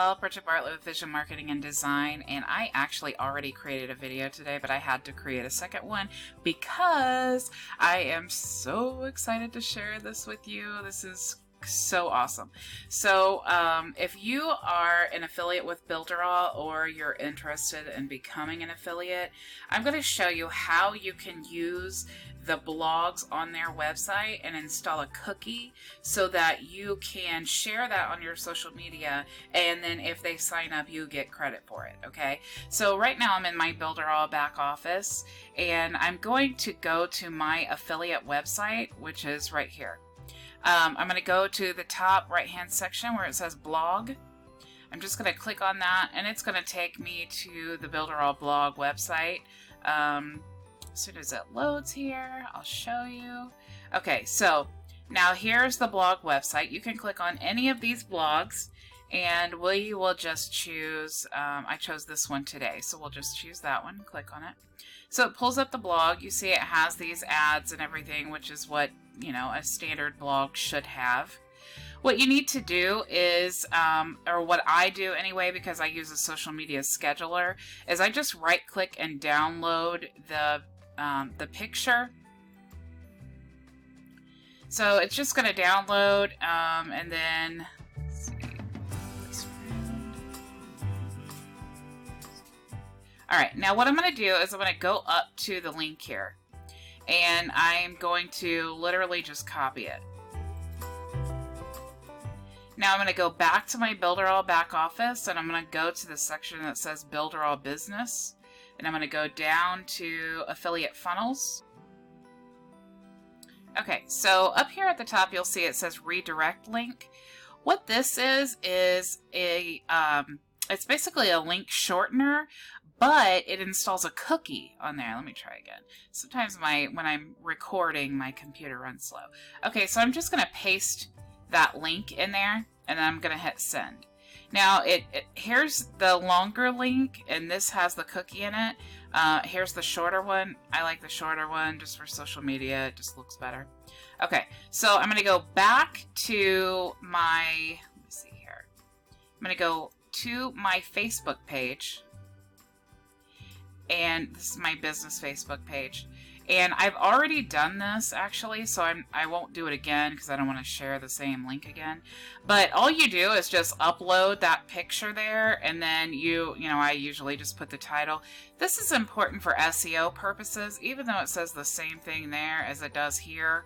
y'all, Bridget Bartlett with Vision Marketing and Design, and I actually already created a video today, but I had to create a second one because I am so excited to share this with you. This is so awesome. So if you are an affiliate with Builderall or you're interested in becoming an affiliate, I'm going to show you how you can use the blogs on their website and install a cookie so that you can share that on your social media, and then if they sign up you get credit for it. Okay, so right now I'm in my Builderall back office and I'm going to go to my affiliate website, which is right here. I'm going to go to the top right hand section where it says blog. I'm just going to click on that and it's going to take me to the Builderall blog website. As soon as it loads here, I'll show you. Okay, so now here's the blog website. You can click on any of these blogs and we will just choose, I chose this one today, so we'll just choose that one, click on it. So it pulls up the blog. You see it has these ads and everything, which is what, you know, a standard blog should have. What you need to do is, or what I do anyway, because I use a social media scheduler, is I just right click and download the picture. So it's just going to download and then let's see, alright, now what I'm going to do is I'm going to go up to the link here and I'm going to literally just copy it. Now I'm going to go back to my Builderall back office and I'm going to go to the section that says Builderall Business. And I'm going to go down to Affiliate Funnels. Okay, so up here at the top you'll see it says Redirect Link. What this is a it's basically a link shortener, but it installs a cookie on there. Let me try again. Sometimes when I'm recording, my computer runs slow. Okay, so I'm just going to paste that link in there, and then I'm going to hit send. Now, here's the longer link, and this has the cookie in it. Here's the shorter one. I like the shorter one just for social media. It just looks better. Okay, so I'm going to go back to my, let me see here. I'm going to go to my Facebook page, and this is my business Facebook page. And I've already done this actually, so I won't do it again because I don't want to share the same link again. But all you do is just upload that picture there, and then you know, I usually just put the title. This is important for SEO purposes, even though it says the same thing there as it does here.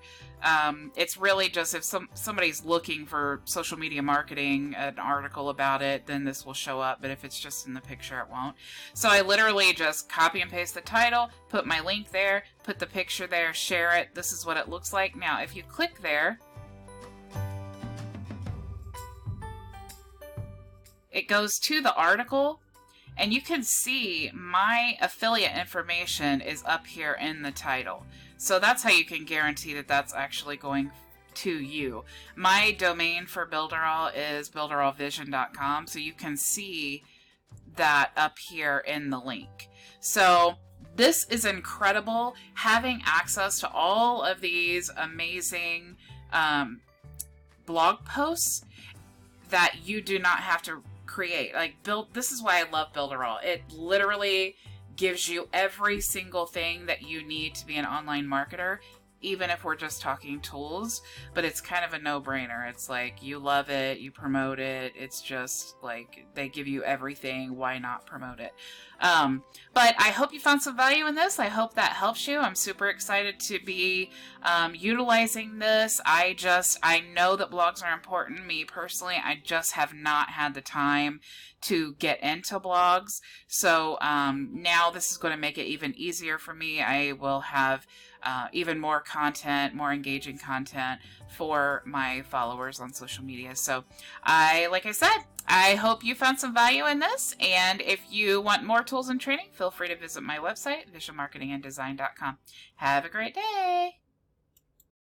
It's really just if somebody's looking for social media marketing, an article about it, then this will show up. But if it's just in the picture, it won't. So I literally just copy and paste the title, put my link there, put the picture there, share it. This is what it looks like. Now, if you click there, it goes to the article, and you can see my affiliate information is up here in the title. So that's how you can guarantee that that's actually going to you. My domain for Builderall is builderallvision.com, so you can see that up here in the link. So this is incredible, having access to all of these amazing blog posts that you do not have to create. This is why I love Builderall. It literally gives you every single thing that you need to be an online marketer, even if we're just talking tools. But it's kind of a no-brainer. It's like, you love it, you promote it. It's just like, they give you everything. Why not promote it? But I hope you found some value in this. I hope that helps you. I'm super excited to be utilizing this. I know that blogs are important. Me personally, I just have not had the time to get into blogs. So now this is going to make it even easier for me. I will have even more content, more engaging content for my followers on social media. So like I said, I hope you found some value in this. And if you want more tools and training, feel free to visit my website, visionmarketinganddesign.com. Have a great day.